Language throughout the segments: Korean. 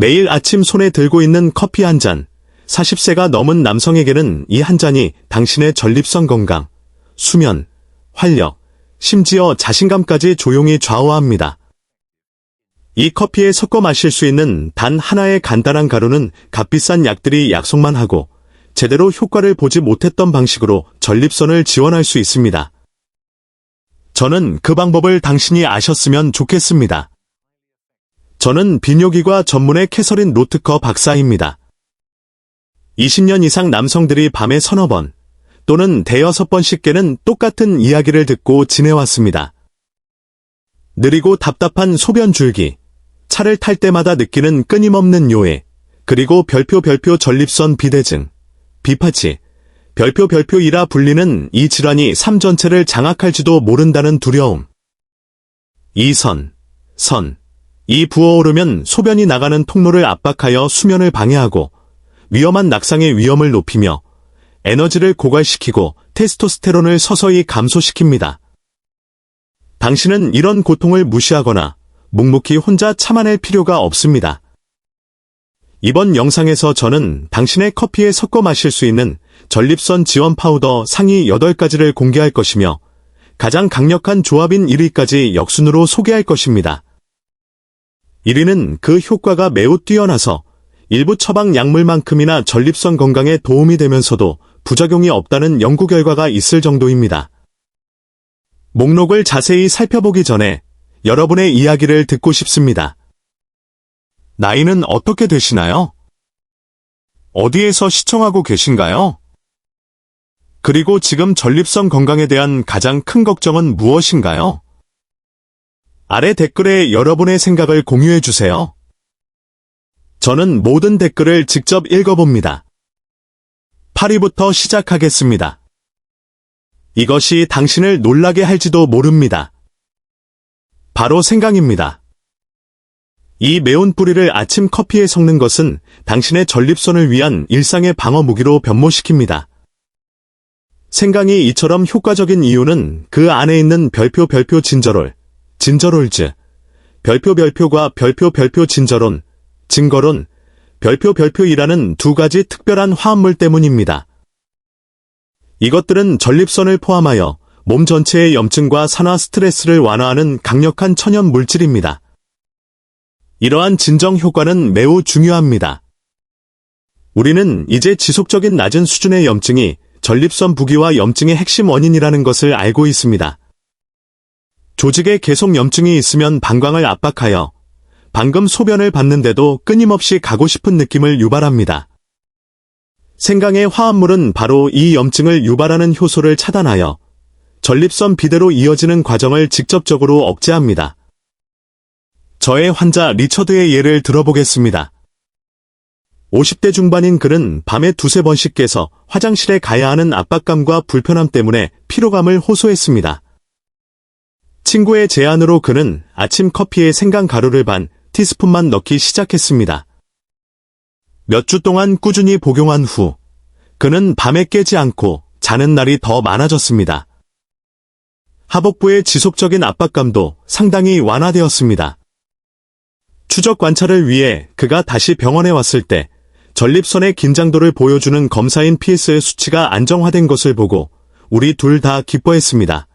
매일 아침 손에 들고 있는 커피 한 잔. 40세가 넘은 남성에게는 이 한 잔이 당신의 전립선 건강, 수면, 활력, 심지어 자신감까지 조용히 좌우합니다. 이 커피에 섞어 마실 수 있는 단 하나의 간단한 가루는 값비싼 약들이 약속만 하고 제대로 효과를 보지 못했던 방식으로 전립선을 지원할 수 있습니다. 저는 그 방법을 당신이 아셨으면 좋겠습니다. 저는 비뇨기과 전문의 캐서린 로트커 박사입니다. 20년 이상 남성들이 밤에 서너 번 또는 대여섯 번씩 깨는 똑같은 이야기를 듣고 지내왔습니다. 느리고 답답한 소변 줄기, 차를 탈 때마다 느끼는 끊임없는 요해, 그리고 별표 전립선 비대증, 비파치, 별표이라 불리는 이 질환이 삶 전체를 장악할지도 모른다는 두려움. 이 이 부어오르면 소변이 나가는 통로를 압박하여 수면을 방해하고 위험한 낙상의 위험을 높이며 에너지를 고갈시키고 테스토스테론을 서서히 감소시킵니다. 당신은 이런 고통을 무시하거나 묵묵히 혼자 참아낼 필요가 없습니다. 이번 영상에서 저는 당신의 커피에 섞어 마실 수 있는 전립선 지원 파우더 상위 8가지를 공개할 것이며 가장 강력한 조합인 1위까지 역순으로 소개할 것입니다. 1위는 그 효과가 매우 뛰어나서 일부 처방 약물만큼이나 전립선 건강에 도움이 되면서도 부작용이 없다는 연구 결과가 있을 정도입니다. 목록을 자세히 살펴보기 전에 여러분의 이야기를 듣고 싶습니다. 나이는 어떻게 되시나요? 어디에서 시청하고 계신가요? 그리고 지금 전립선 건강에 대한 가장 큰 걱정은 무엇인가요? 아래 댓글에 여러분의 생각을 공유해 주세요. 저는 모든 댓글을 직접 읽어봅니다. 8위부터 시작하겠습니다. 이것이 당신을 놀라게 할지도 모릅니다. 바로 생강입니다. 이 매운 뿌리를 아침 커피에 섞는 것은 당신의 전립선을 위한 일상의 방어 무기로 변모시킵니다. 생강이 이처럼 효과적인 이유는 그 안에 있는 별표 진저롤, 진저롤즈, 별표가 별표 진저론, 증거론, 별표이라는 두 가지 특별한 화합물 때문입니다. 이것들은 전립선을 포함하여 몸 전체의 염증과 산화 스트레스를 완화하는 강력한 천연 물질입니다. 이러한 진정 효과는 매우 중요합니다. 우리는 이제 지속적인 낮은 수준의 염증이 전립선 부기와 염증의 핵심 원인이라는 것을 알고 있습니다. 조직에 계속 염증이 있으면 방광을 압박하여 방금 소변을 봤는데도 끊임없이 가고 싶은 느낌을 유발합니다. 생강의 화합물은 바로 이 염증을 유발하는 효소를 차단하여 전립선 비대로 이어지는 과정을 직접적으로 억제합니다. 저의 환자 리처드의 예를 들어보겠습니다. 50대 중반인 그는 밤에 두세 번씩 깨서 화장실에 가야 하는 압박감과 불편함 때문에 피로감을 호소했습니다. 친구의 제안으로 그는 아침 커피에 생강 가루를 반 티스푼만 넣기 시작했습니다. 몇 주 동안 꾸준히 복용한 후 그는 밤에 깨지 않고 자는 날이 더 많아졌습니다. 하복부의 지속적인 압박감도 상당히 완화되었습니다. 추적 관찰을 위해 그가 다시 병원에 왔을 때 전립선의 긴장도를 보여주는 검사인 PS의 수치가 안정화된 것을 보고 우리 둘 다 기뻐했습니다.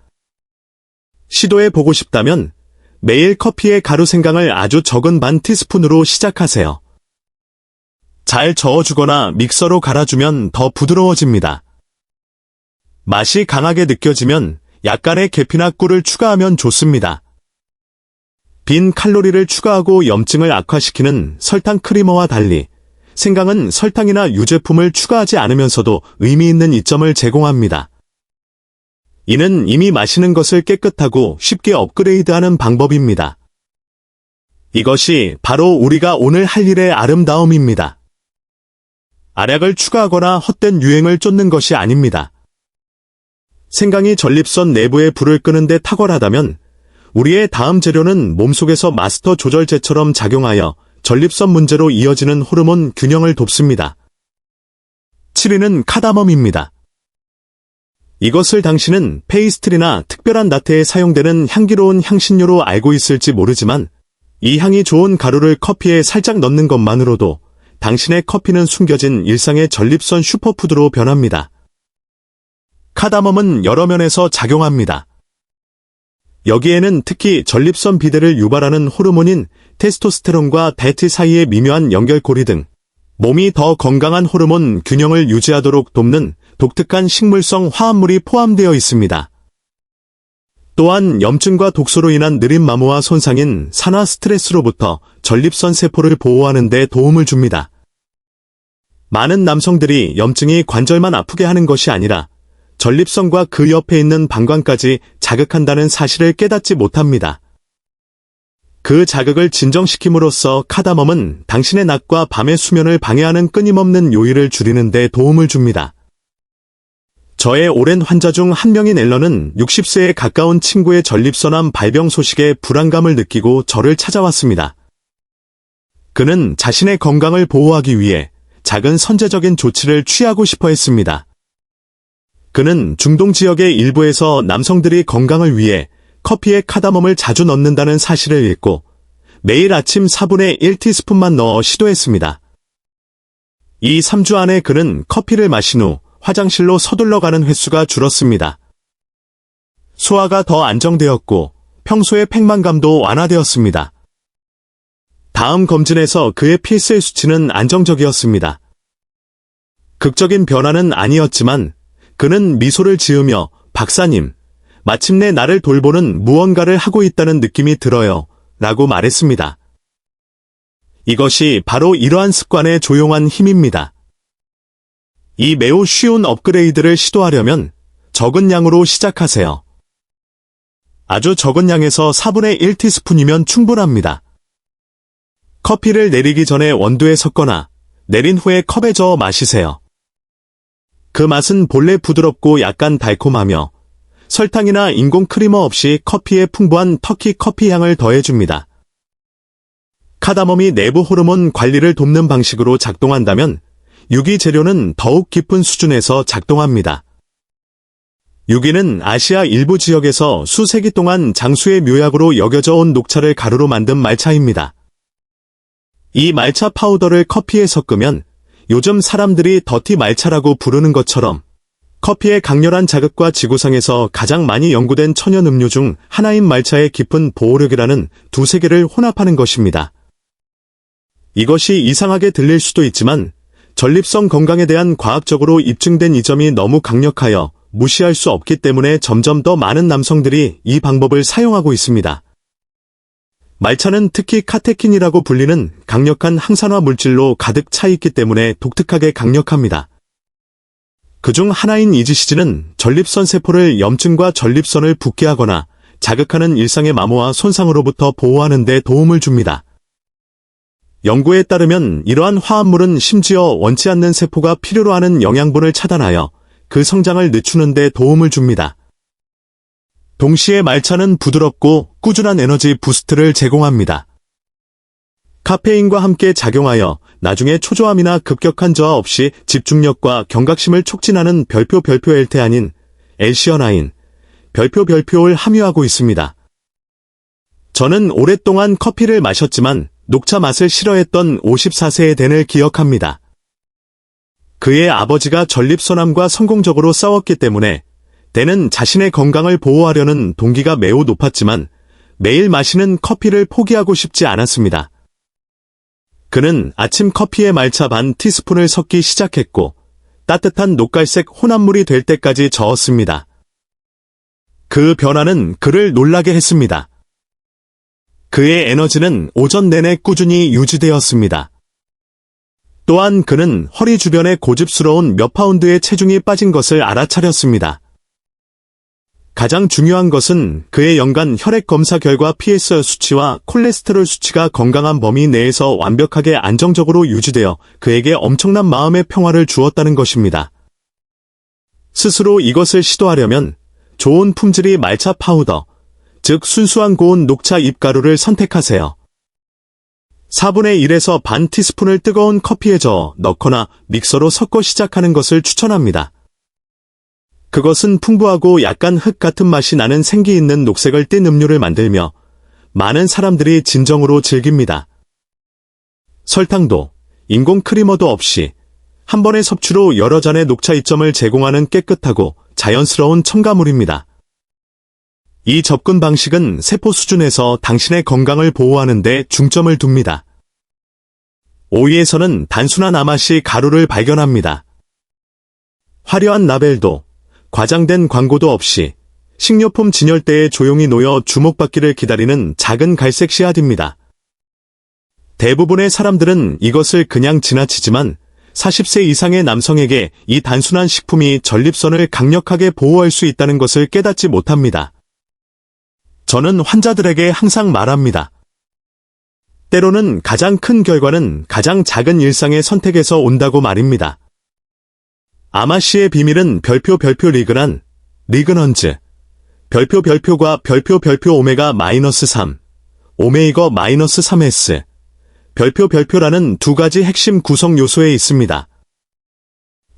시도해보고 싶다면 매일 커피에 가루 생강을 아주 적은 반 티스푼으로 시작하세요. 잘 저어주거나 믹서로 갈아주면 더 부드러워집니다. 맛이 강하게 느껴지면 약간의 계피나 꿀을 추가하면 좋습니다. 빈 칼로리를 추가하고 염증을 악화시키는 설탕 크리머와 달리 생강은 설탕이나 유제품을 추가하지 않으면서도 의미 있는 이점을 제공합니다. 이는 이미 마시는 것을 깨끗하고 쉽게 업그레이드하는 방법입니다. 이것이 바로 우리가 오늘 할 일의 아름다움입니다. 알약을 추가하거나 헛된 유행을 쫓는 것이 아닙니다. 생강이 전립선 내부의 불을 끄는 데 탁월하다면 우리의 다음 재료는 몸속에서 마스터 조절제처럼 작용하여 전립선 문제로 이어지는 호르몬 균형을 돕습니다. 7위는 카다멈입니다. 이것을 당신은 페이스트리나 특별한 나트에 사용되는 향기로운 향신료로 알고 있을지 모르지만 이 향이 좋은 가루를 커피에 살짝 넣는 것만으로도 당신의 커피는 숨겨진 일상의 전립선 슈퍼푸드로 변합니다. 카다멈은 여러 면에서 작용합니다. 여기에는 특히 전립선 비대를 유발하는 호르몬인 테스토스테론과 대티 사이의 미묘한 연결고리 등 몸이 더 건강한 호르몬 균형을 유지하도록 돕는 독특한 식물성 화합물이 포함되어 있습니다. 또한 염증과 독소로 인한 느린 마모와 손상인 산화 스트레스로부터 전립선 세포를 보호하는 데 도움을 줍니다. 많은 남성들이 염증이 관절만 아프게 하는 것이 아니라 전립선과 그 옆에 있는 방광까지 자극한다는 사실을 깨닫지 못합니다. 그 자극을 진정시킴으로써 카다멈은 당신의 낮과 밤의 수면을 방해하는 끊임없는 요일을 줄이는 데 도움을 줍니다. 저의 오랜 환자 중 한 명인 앨런은 60세에 가까운 친구의 전립선암 발병 소식에 불안감을 느끼고 저를 찾아왔습니다. 그는 자신의 건강을 보호하기 위해 작은 선제적인 조치를 취하고 싶어 했습니다. 그는 중동 지역의 일부에서 남성들이 건강을 위해 커피에 카다멈을 자주 넣는다는 사실을 읽고 매일 아침 4분의 1티스푼만 넣어 시도했습니다. 이 3주 안에 그는 커피를 마신 후 화장실로 서둘러 가는 횟수가 줄었습니다. 소화가 더 안정되었고 평소의 팽만감도 완화되었습니다. 다음 검진에서 그의 필수의 수치는 안정적이었습니다. 극적인 변화는 아니었지만 그는 미소를 지으며 박사님, 마침내 나를 돌보는 무언가를 하고 있다는 느낌이 들어요 라고 말했습니다. 이것이 바로 이러한 습관의 조용한 힘입니다. 이 매우 쉬운 업그레이드를 시도하려면 적은 양으로 시작하세요. 아주 적은 양에서 4분의 1티스푼이면 충분합니다. 커피를 내리기 전에 원두에 섞거나 내린 후에 컵에 저어 마시세요. 그 맛은 본래 부드럽고 약간 달콤하며 설탕이나 인공 크리머 없이 커피에 풍부한 터키 커피 향을 더해줍니다. 카다멈이 내부 호르몬 관리를 돕는 방식으로 작동한다면 유기 재료는 더욱 깊은 수준에서 작동합니다. 유기는 아시아 일부 지역에서 수세기 동안 장수의 묘약으로 여겨져 온 녹차를 가루로 만든 말차입니다. 이 말차 파우더를 커피에 섞으면 요즘 사람들이 더티 말차라고 부르는 것처럼 커피의 강렬한 자극과 지구상에서 가장 많이 연구된 천연 음료 중 하나인 말차의 깊은 보호력이라는 두 세계를 혼합하는 것입니다. 이것이 이상하게 들릴 수도 있지만 전립선 건강에 대한 과학적으로 입증된 이점이 너무 강력하여 무시할 수 없기 때문에 점점 더 많은 남성들이 이 방법을 사용하고 있습니다. 말차는 특히 카테킨이라고 불리는 강력한 항산화 물질로 가득 차 있기 때문에 독특하게 강력합니다. 그중 하나인 이지시즈는 전립선 세포를 염증과 전립선을 붓게 하거나 자극하는 일상의 마모와 손상으로부터 보호하는 데 도움을 줍니다. 연구에 따르면 이러한 화합물은 심지어 원치 않는 세포가 필요로 하는 영양분을 차단하여 그 성장을 늦추는 데 도움을 줍니다. 동시에 말차는 부드럽고 꾸준한 에너지 부스트를 제공합니다. 카페인과 함께 작용하여 나중에 초조함이나 급격한 저하 없이 집중력과 경각심을 촉진하는 별표 L테아닌, L시어나인, 별표를 함유하고 있습니다. 저는 오랫동안 커피를 마셨지만 녹차 맛을 싫어했던 54세의 댄을 기억합니다. 그의 아버지가 전립선암과 성공적으로 싸웠기 때문에 댄은 자신의 건강을 보호하려는 동기가 매우 높았지만 매일 마시는 커피를 포기하고 싶지 않았습니다. 그는 아침 커피에 말차 반 티스푼을 섞기 시작했고 따뜻한 녹갈색 혼합물이 될 때까지 저었습니다. 그 변화는 그를 놀라게 했습니다. 그의 에너지는 오전 내내 꾸준히 유지되었습니다. 또한 그는 허리 주변에 고집스러운 몇 파운드의 체중이 빠진 것을 알아차렸습니다. 가장 중요한 것은 그의 연간 혈액 검사 결과 PS 수치와 콜레스테롤 수치가 건강한 범위 내에서 완벽하게 안정적으로 유지되어 그에게 엄청난 마음의 평화를 주었다는 것입니다. 스스로 이것을 시도하려면 좋은 품질의 말차 파우더, 즉 순수한 고운 녹차 잎가루를 선택하세요. 4분의 1에서 반 티스푼을 뜨거운 커피에 저어 넣거나 믹서로 섞어 시작하는 것을 추천합니다. 그것은 풍부하고 약간 흙 같은 맛이 나는 생기 있는 녹색을 띤 음료를 만들며 많은 사람들이 진정으로 즐깁니다. 설탕도, 인공 크리머도 없이 한 번의 섭취로 여러 잔의 녹차 이점을 제공하는 깨끗하고 자연스러운 첨가물입니다. 이 접근 방식은 세포 수준에서 당신의 건강을 보호하는 데 중점을 둡니다. 5위에서는 단순한 아마시 가루를 발견합니다. 화려한 라벨도, 과장된 광고도 없이 식료품 진열대에 조용히 놓여 주목받기를 기다리는 작은 갈색 씨앗입니다. 대부분의 사람들은 이것을 그냥 지나치지만 40세 이상의 남성에게 이 단순한 식품이 전립선을 강력하게 보호할 수 있다는 것을 깨닫지 못합니다. 저는 환자들에게 항상 말합니다. 때로는 가장 큰 결과는 가장 작은 일상의 선택에서 온다고 말입니다. 아마씨의 비밀은 별표 리그란, 리그넌즈, 별표과 별표 오메가-3, 오메이거-3S, 별표라는 두 가지 핵심 구성 요소에 있습니다.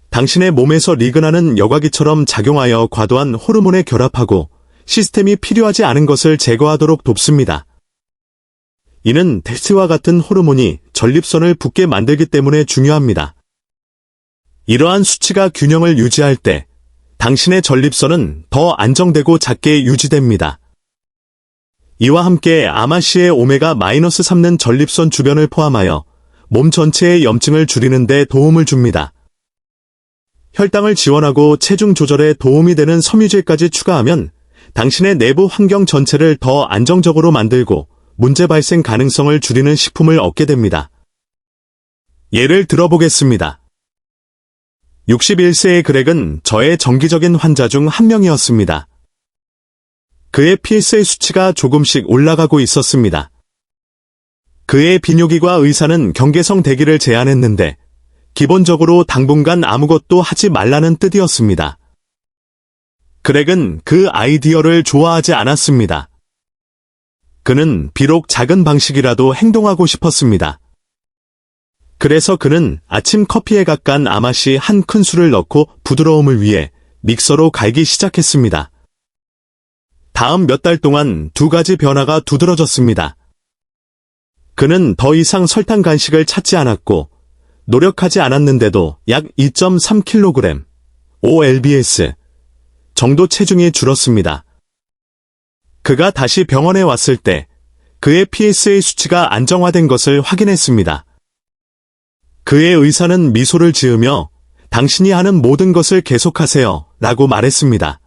당신의 몸에서 리그나는 여과기처럼 작용하여 과도한 호르몬에 결합하고 시스템이 필요하지 않은 것을 제거하도록 돕습니다. 이는 텔스와 같은 호르몬이 전립선을 붓게 만들기 때문에 중요합니다. 이러한 수치가 균형을 유지할 때 당신의 전립선은 더 안정되고 작게 유지됩니다. 이와 함께 아마씨의 오메가-3는 전립선 주변을 포함하여 몸 전체의 염증을 줄이는 데 도움을 줍니다. 혈당을 지원하고 체중 조절에 도움이 되는 섬유질까지 추가하면 당신의 내부 환경 전체를 더 안정적으로 만들고 문제 발생 가능성을 줄이는 식품을 얻게 됩니다. 예를 들어보겠습니다. 61세의 그렉은 저의 정기적인 환자 중 한 명이었습니다. 그의 PSA 수치가 조금씩 올라가고 있었습니다. 그의 비뇨기과 의사는 경계성 대기를 제안했는데 기본적으로 당분간 아무것도 하지 말라는 뜻이었습니다. 그렉은 그 아이디어를 좋아하지 않았습니다. 그는 비록 작은 방식이라도 행동하고 싶었습니다. 그래서 그는 아침 커피에 각간 아마씨 한 큰술을 넣고 부드러움을 위해 믹서로 갈기 시작했습니다. 다음 몇 달 동안 두 가지 변화가 두드러졌습니다. 그는 더 이상 설탕 간식을 찾지 않았고 노력하지 않았는데도 약 2.3kg, OLBS 정도 체중이 줄었습니다. 그가 다시 병원에 왔을 때 그의 PSA 수치가 안정화된 것을 확인했습니다. 그의 의사는 미소를 지으며 당신이 하는 모든 것을 계속하세요 라고 말했습니다.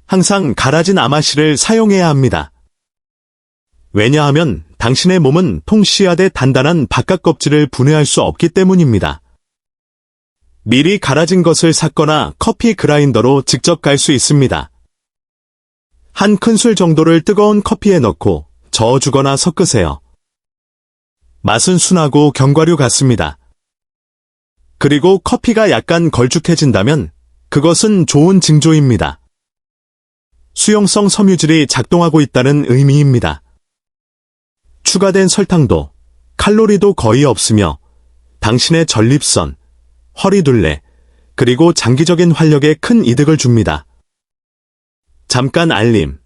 항상 갈아진 아마씨를 사용해야 합니다. 왜냐하면 당신의 몸은 통씨앗의 단단한 바깥 껍질을 분해할 수 없기 때문입니다. 미리 갈아진 것을 샀거나 커피 그라인더로 직접 갈 수 있습니다. 한 큰술 정도를 뜨거운 커피에 넣고 저어주거나 섞으세요. 맛은 순하고 견과류 같습니다. 그리고 커피가 약간 걸쭉해진다면 그것은 좋은 징조입니다. 수용성 섬유질이 작동하고 있다는 의미입니다. 추가된 설탕도, 칼로리도 거의 없으며 당신의 전립선, 허리둘레, 그리고 장기적인 활력에 큰 이득을 줍니다. 잠깐 알림.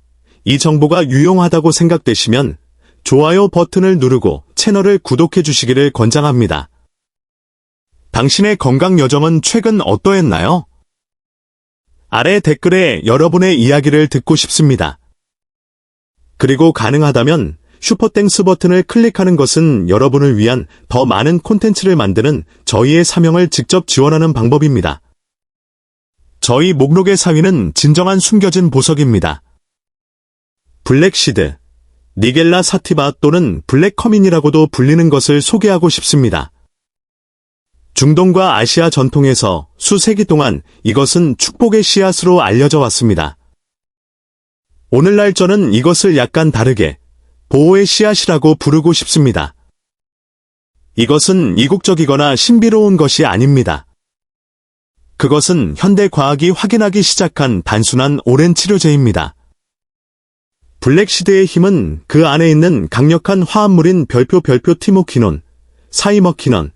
이 정보가 유용하다고 생각되시면 좋아요 버튼을 누르고 채널을 구독해 주시기를 권장합니다. 당신의 건강 여정은 최근 어떠했나요? 아래 댓글에 여러분의 이야기를 듣고 싶습니다. 그리고 가능하다면 슈퍼땡스 버튼을 클릭하는 것은 여러분을 위한 더 많은 콘텐츠를 만드는 저희의 사명을 직접 지원하는 방법입니다. 저희 목록의 상위는 진정한 숨겨진 보석입니다. 블랙시드, 니겔라 사티바 또는 블랙커민이라고도 불리는 것을 소개하고 싶습니다. 중동과 아시아 전통에서 수세기 동안 이것은 축복의 씨앗으로 알려져 왔습니다. 오늘날 저는 이것을 약간 다르게 보호의 씨앗이라고 부르고 싶습니다. 이것은 이국적이거나 신비로운 것이 아닙니다. 그것은 현대 과학이 확인하기 시작한 단순한 오랜 치료제입니다. 블랙시드의 힘은 그 안에 있는 강력한 화합물인 별표 티모키논, 사이머키논,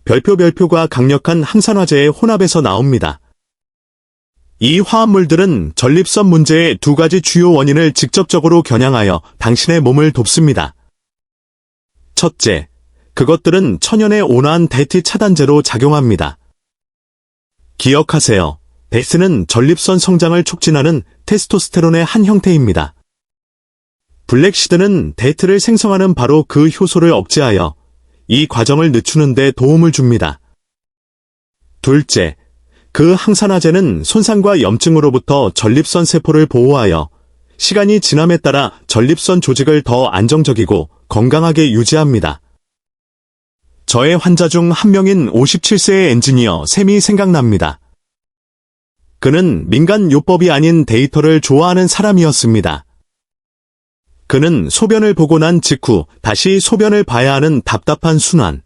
별표가 강력한 항산화제의 혼합에서 나옵니다. 이 화합물들은 전립선 문제의 두 가지 주요 원인을 직접적으로 겨냥하여 당신의 몸을 돕습니다. 첫째, 그것들은 천연의 온화한 대티 차단제로 작용합니다. 기억하세요. 데스는 전립선 성장을 촉진하는 테스토스테론의 한 형태입니다. 블랙시드는 데이트를 생성하는 바로 그 효소를 억제하여 이 과정을 늦추는 데 도움을 줍니다. 둘째, 그 항산화제는 손상과 염증으로부터 전립선 세포를 보호하여 시간이 지남에 따라 전립선 조직을 더 안정적이고 건강하게 유지합니다. 저의 환자 중 한 명인 57세의 엔지니어 샘이 생각납니다. 그는 민간 요법이 아닌 데이터를 좋아하는 사람이었습니다. 그는 소변을 보고 난 직후 다시 소변을 봐야 하는 답답한 순환,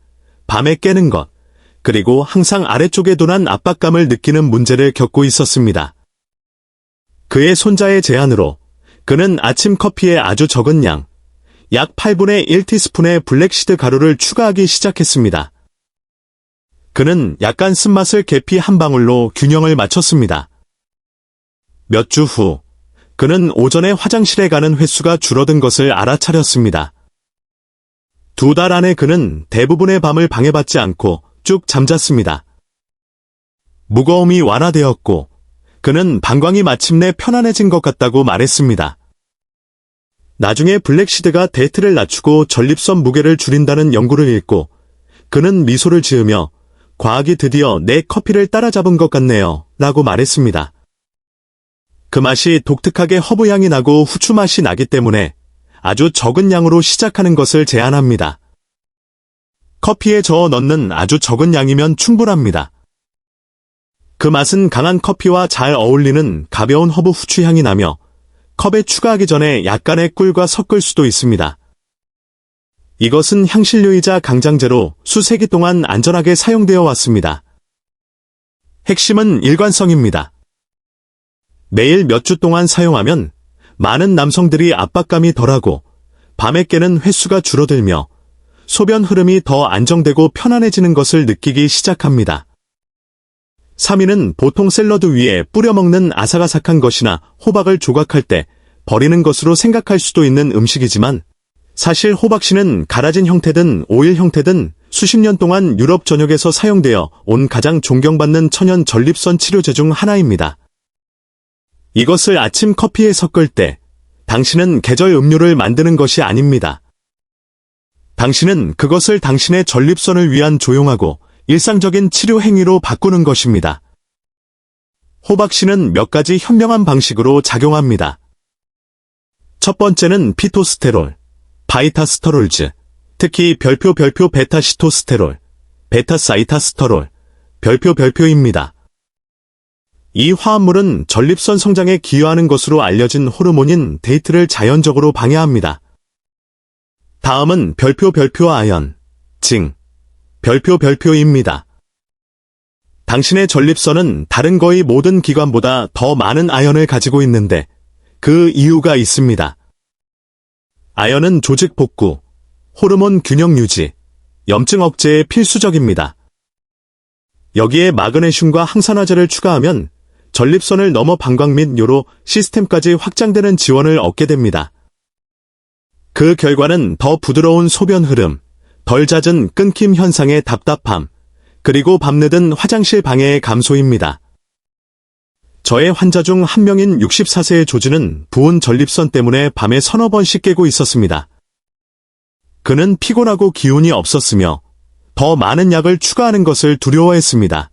밤에 깨는 것, 그리고 항상 아래쪽에 둔한 압박감을 느끼는 문제를 겪고 있었습니다. 그의 손자의 제안으로 그는 아침 커피에 아주 적은 양, 약 8분의 1티스푼의 블랙시드 가루를 추가하기 시작했습니다. 그는 약간 쓴맛을 계피 한 방울로 균형을 맞췄습니다. 몇 주 후, 그는 오전에 화장실에 가는 횟수가 줄어든 것을 알아차렸습니다. 2달 안에 그는 대부분의 밤을 방해받지 않고 쭉 잠잤습니다. 무거움이 완화되었고, 그는 방광이 마침내 편안해진 것 같다고 말했습니다. 나중에 블랙시드가 데이트를 낮추고 전립선 무게를 줄인다는 연구를 읽고, 그는 미소를 지으며, 과학이 드디어 내 커피를 따라잡은 것 같네요, 라고 말했습니다. 그 맛이 독특하게 허브향이 나고 후추 맛이 나기 때문에 아주 적은 양으로 시작하는 것을 제안합니다. 커피에 저어 넣는 아주 적은 양이면 충분합니다. 그 맛은 강한 커피와 잘 어울리는 가벼운 허브 후추 향이 나며 컵에 추가하기 전에 약간의 꿀과 섞을 수도 있습니다. 이것은 향신료이자 강장제로 수세기 동안 안전하게 사용되어 왔습니다. 핵심은 일관성입니다. 매일 몇 주 동안 사용하면 많은 남성들이 압박감이 덜하고 밤에 깨는 횟수가 줄어들며 소변 흐름이 더 안정되고 편안해지는 것을 느끼기 시작합니다. 3위는 보통 샐러드 위에 뿌려 먹는 아삭아삭한 것이나 호박을 조각할 때 버리는 것으로 생각할 수도 있는 음식이지만 사실 호박씨는 갈아진 형태든 오일 형태든 수십 년 동안 유럽 전역에서 사용되어 온 가장 존경받는 천연 전립선 치료제 중 하나입니다. 이것을 아침 커피에 섞을 때 당신은 계절 음료를 만드는 것이 아닙니다. 당신은 그것을 당신의 전립선을 위한 조용하고 일상적인 치료 행위로 바꾸는 것입니다. 호박씨는 몇 가지 현명한 방식으로 작용합니다. 첫 번째는 피토스테롤, 바이타스터롤즈, 특히 별표 베타시토스테롤, 베타사이타스터롤, 별표입니다. 이 화합물은 전립선 성장에 기여하는 것으로 알려진 호르몬인 데이트를 자연적으로 방해합니다. 다음은 별표 아연, 징, 별표입니다. 당신의 전립선은 다른 거의 모든 기관보다 더 많은 아연을 가지고 있는데 그 이유가 있습니다. 아연은 조직 복구, 호르몬 균형 유지, 염증 억제에 필수적입니다. 여기에 마그네슘과 항산화제를 추가하면 전립선을 넘어 방광 및 요로 시스템까지 확장되는 지원을 얻게 됩니다. 그 결과는 더 부드러운 소변 흐름, 덜 잦은 끊김 현상의 답답함, 그리고 밤늦은 화장실 방해의 감소입니다. 저의 환자 중 한 명인 64세의 조지는 부은 전립선 때문에 밤에 서너 번씩 깨고 있었습니다. 그는 피곤하고 기운이 없었으며 더 많은 약을 추가하는 것을 두려워했습니다.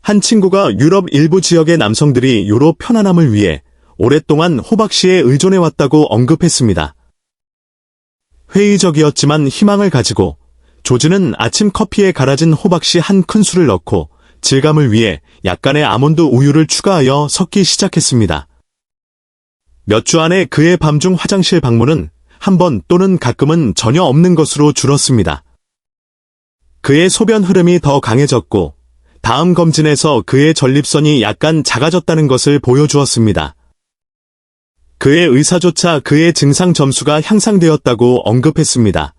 한 친구가 유럽 일부 지역의 남성들이 요로 편안함을 위해 오랫동안 호박씨에 의존해왔다고 언급했습니다. 회의적이었지만 희망을 가지고 조지는 아침 커피에 갈아진 호박씨 한 큰술을 넣고 질감을 위해 약간의 아몬드 우유를 추가하여 섞기 시작했습니다. 몇 주 안에 그의 밤중 화장실 방문은 한 번 또는 가끔은 전혀 없는 것으로 줄었습니다. 그의 소변 흐름이 더 강해졌고 다음 검진에서 그의 전립선이 약간 작아졌다는 것을 보여주었습니다. 그의 의사조차 그의 증상 점수가 향상되었다고 언급했습니다.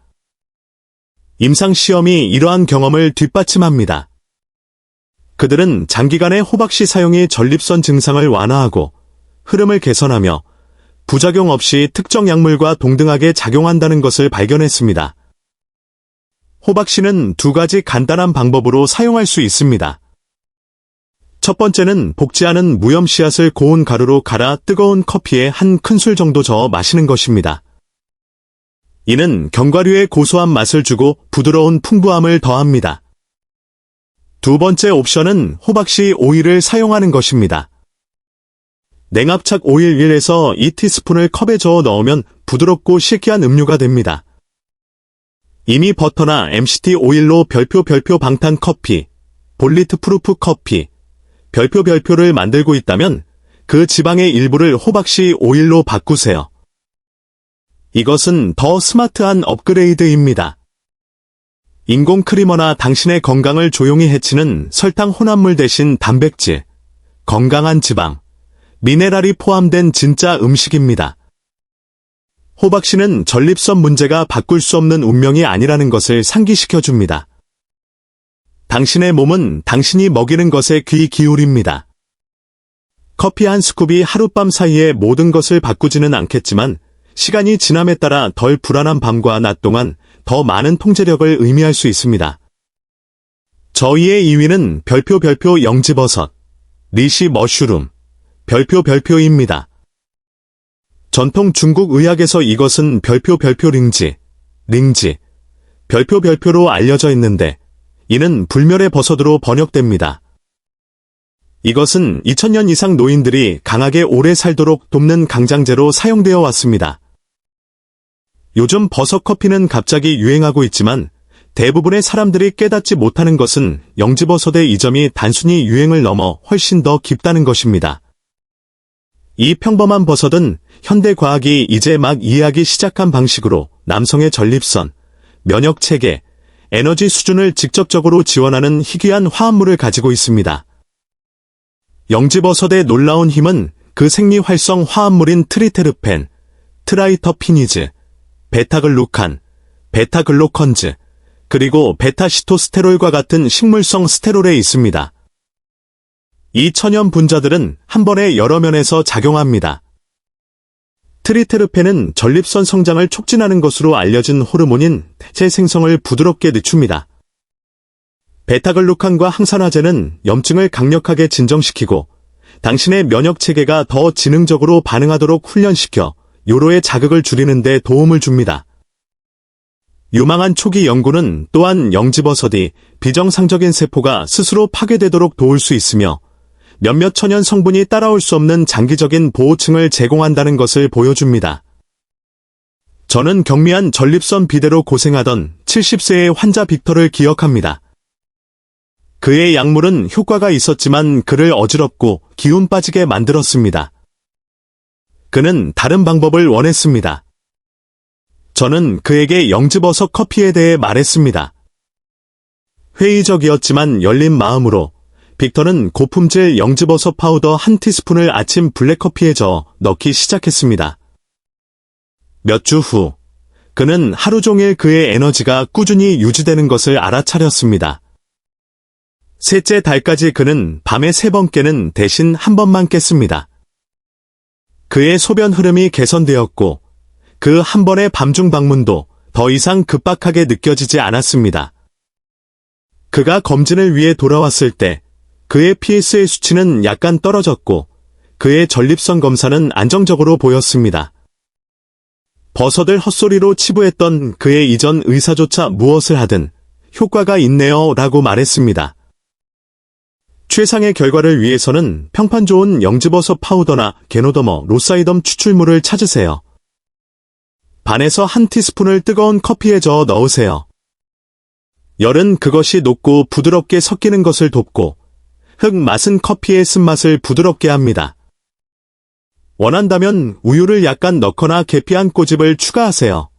임상시험이 이러한 경험을 뒷받침합니다. 그들은 장기간의 호박씨 사용이 전립선 증상을 완화하고 흐름을 개선하며 부작용 없이 특정 약물과 동등하게 작용한다는 것을 발견했습니다. 호박씨는 두 가지 간단한 방법으로 사용할 수 있습니다. 첫 번째는 볶지 않은 무염 씨앗을 고운 가루로 갈아 뜨거운 커피에 한 큰술 정도 저어 마시는 것입니다. 이는 견과류의 고소한 맛을 주고 부드러운 풍부함을 더합니다. 두 번째 옵션은 호박씨 오일을 사용하는 것입니다. 냉압착 오일 1에서 2티스푼을 컵에 저어 넣으면 부드럽고 실키한 음료가 됩니다. 이미 버터나 MCT 오일로 별표 방탄 커피, 볼리트 프루프 커피, 별표를 만들고 있다면 그 지방의 일부를 호박씨 오일로 바꾸세요. 이것은 더 스마트한 업그레이드입니다. 인공 크리머나 당신의 건강을 조용히 해치는 설탕 혼합물 대신 단백질, 건강한 지방, 미네랄이 포함된 진짜 음식입니다. 호박씨는 전립선 문제가 바꿀 수 없는 운명이 아니라는 것을 상기시켜줍니다. 당신의 몸은 당신이 먹이는 것에 귀 기울입니다. 커피 한 스쿱이 하룻밤 사이에 모든 것을 바꾸지는 않겠지만 시간이 지남에 따라 덜 불안한 밤과 낮 동안 더 많은 통제력을 의미할 수 있습니다. 저희의 2위는 별표 영지버섯, 리시 머슈룸, 별표입니다. 전통 중국 의학에서 이것은 별표 링지, 별표로 알려져 있는데 이는 불멸의 버섯으로 번역됩니다. 이것은 2000년 이상 노인들이 강하게 오래 살도록 돕는 강장제로 사용되어 왔습니다. 요즘 버섯 커피는 갑자기 유행하고 있지만 대부분의 사람들이 깨닫지 못하는 것은 영지버섯의 이점이 단순히 유행을 넘어 훨씬 더 깊다는 것입니다. 이 평범한 버섯은 현대 과학이 이제 막 이해하기 시작한 방식으로 남성의 전립선, 면역체계, 에너지 수준을 직접적으로 지원하는 희귀한 화합물을 가지고 있습니다. 영지버섯의 놀라운 힘은 그 생리활성 화합물인 트리테르펜, 트라이터피니즈, 베타글루칸, 베타글로컨즈, 그리고 베타시토스테롤과 같은 식물성 스테롤에 있습니다. 이 천연 분자들은 한 번에 여러 면에서 작용합니다. 트리테르펜은 전립선 성장을 촉진하는 것으로 알려진 호르몬인 체 생성을 부드럽게 늦춥니다. 베타글루칸과 항산화제는 염증을 강력하게 진정시키고 당신의 면역체계가 더 지능적으로 반응하도록 훈련시켜 요로의 자극을 줄이는 데 도움을 줍니다. 유망한 초기 연구는 또한 영지버섯이 비정상적인 세포가 스스로 파괴되도록 도울 수 있으며 몇몇 천연 성분이 따라올 수 없는 장기적인 보호층을 제공한다는 것을 보여줍니다. 저는 경미한 전립선 비대로 고생하던 70세의 환자 빅터를 기억합니다. 그의 약물은 효과가 있었지만 그를 어지럽고 기운 빠지게 만들었습니다. 그는 다른 방법을 원했습니다. 저는 그에게 영지버섯 커피에 대해 말했습니다. 회의적이었지만 열린 마음으로 빅터는 고품질 영지버섯 파우더 한 티스푼을 아침 블랙커피에 저어 넣기 시작했습니다. 몇 주 후, 그는 하루 종일 그의 에너지가 꾸준히 유지되는 것을 알아차렸습니다. 셋째 달까지 그는 밤에 3번 깨는 대신 한 번만 깼습니다. 그의 소변 흐름이 개선되었고 그 한 번의 밤중 방문도 더 이상 급박하게 느껴지지 않았습니다. 그가 검진을 위해 돌아왔을 때 그의 PSA 수치는 약간 떨어졌고 그의 전립선 검사는 안정적으로 보였습니다. 버섯을 헛소리로 치부했던 그의 이전 의사조차 무엇을 하든 효과가 있네요 라고 말했습니다. 최상의 결과를 위해서는 평판 좋은 영지버섯 파우더나 게노더머 로사이덤 추출물을 찾으세요. 반에서 한 티스푼을 뜨거운 커피에 저어 넣으세요. 열은 그것이 녹고 부드럽게 섞이는 것을 돕고 흙 맛은 커피의 쓴맛을 부드럽게 합니다. 원한다면 우유를 약간 넣거나 계피한 꼬집을 추가하세요.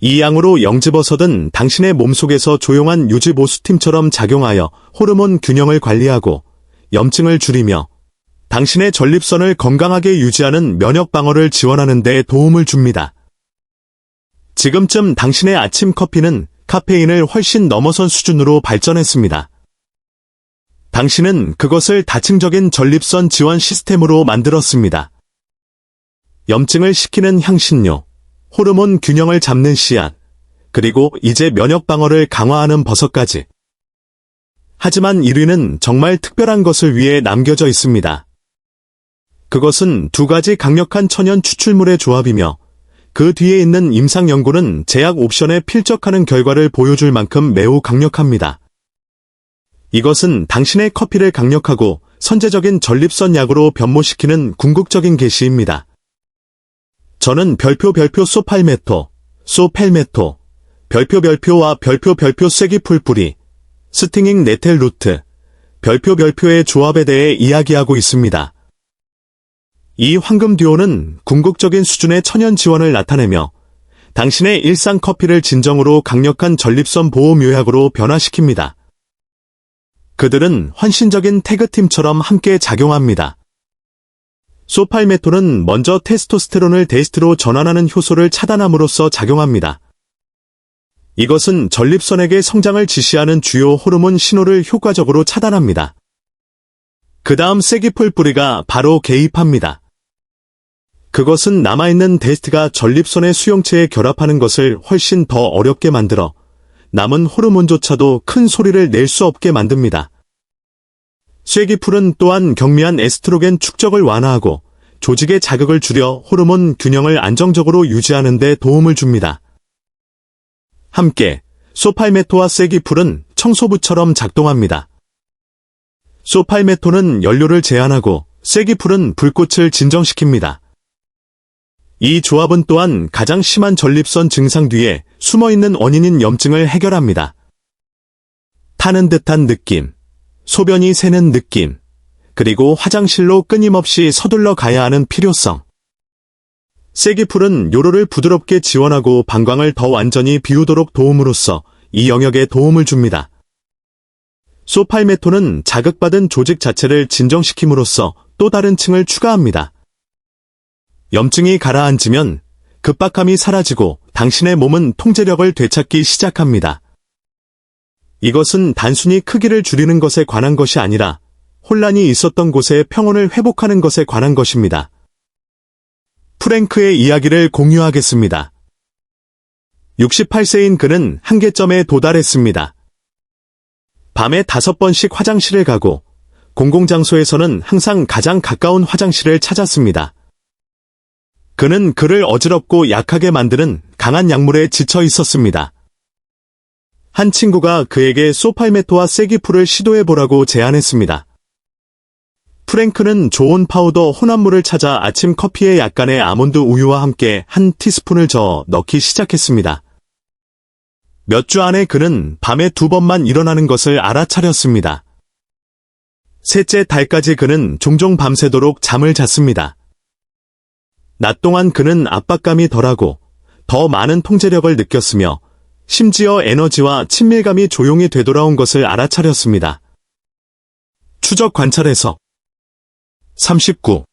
이 양으로 영지버섯은 당신의 몸속에서 조용한 유지보수팀처럼 작용하여 호르몬 균형을 관리하고 염증을 줄이며 당신의 전립선을 건강하게 유지하는 면역 방어를 지원하는 데 도움을 줍니다. 지금쯤 당신의 아침 커피는 카페인을 훨씬 넘어선 수준으로 발전했습니다. 당신은 그것을 다층적인 전립선 지원 시스템으로 만들었습니다. 염증을 식히는 향신료, 호르몬 균형을 잡는 씨앗, 그리고 이제 면역 방어를 강화하는 버섯까지. 하지만 1위는 정말 특별한 것을 위해 남겨져 있습니다. 그것은 두 가지 강력한 천연 추출물의 조합이며 그 뒤에 있는 임상 연구는 제약 옵션에 필적하는 결과를 보여줄 만큼 매우 강력합니다. 이것은 당신의 커피를 강력하고 선제적인 전립선 약으로 변모시키는 궁극적인 계시입니다. 저는 별표 소팔메토, 별표와 별표 쐐기풀뿌리, 스팅잉 네텔 루트, 별표의 조합에 대해 이야기하고 있습니다. 이 황금 듀오는 궁극적인 수준의 천연 지원을 나타내며 당신의 일상 커피를 진정으로 강력한 전립선 보호 묘약으로 변화시킵니다. 그들은 헌신적인 태그팀처럼 함께 작용합니다. 소팔메토는 먼저 테스토스테론을 데스트로 전환하는 효소를 차단함으로써 작용합니다. 이것은 전립선에게 성장을 지시하는 주요 호르몬 신호를 효과적으로 차단합니다. 그 다음 쐐기풀뿌리가 바로 개입합니다. 그것은 남아있는 데스트가 전립선의 수용체에 결합하는 것을 훨씬 더 어렵게 만들어 남은 호르몬조차도 큰 소리를 낼 수 없게 만듭니다. 쐐기풀은 또한 경미한 에스트로겐 축적을 완화하고 조직의 자극을 줄여 호르몬 균형을 안정적으로 유지하는 데 도움을 줍니다. 함께 소팔메토와 쐐기풀은 청소부처럼 작동합니다. 소팔메토는 연료를 제한하고 쐐기풀은 불꽃을 진정시킵니다. 이 조합은 또한 가장 심한 전립선 증상 뒤에 숨어있는 원인인 염증을 해결합니다. 타는 듯한 느낌, 소변이 새는 느낌, 그리고 화장실로 끊임없이 서둘러 가야 하는 필요성. 쐐기풀은 요로를 부드럽게 지원하고 방광을 더 완전히 비우도록 도움으로써 이 영역에 도움을 줍니다. 소팔메토는 자극받은 조직 자체를 진정시킴으로써 또 다른 층을 추가합니다. 염증이 가라앉으면 급박함이 사라지고 당신의 몸은 통제력을 되찾기 시작합니다. 이것은 단순히 크기를 줄이는 것에 관한 것이 아니라 혼란이 있었던 곳의 평온을 회복하는 것에 관한 것입니다. 프랭크의 이야기를 공유하겠습니다. 68세인 그는 한계점에 도달했습니다. 밤에 5번씩 화장실을 가고 공공장소에서는 항상 가장 가까운 화장실을 찾았습니다. 그는 그를 어지럽고 약하게 만드는 강한 약물에 지쳐 있었습니다. 한 친구가 그에게 소팔메토와 쐐기풀을 시도해보라고 제안했습니다. 프랭크는 좋은 파우더 혼합물을 찾아 아침 커피에 약간의 아몬드 우유와 함께 한 티스푼을 저어 넣기 시작했습니다. 몇 주 안에 그는 밤에 2번만 일어나는 것을 알아차렸습니다. 셋째 달까지 그는 종종 밤새도록 잠을 잤습니다. 낮 동안 그는 압박감이 덜하고 더 많은 통제력을 느꼈으며 심지어 에너지와 친밀감이 조용히 되돌아온 것을 알아차렸습니다. 추적 관찰에서 39.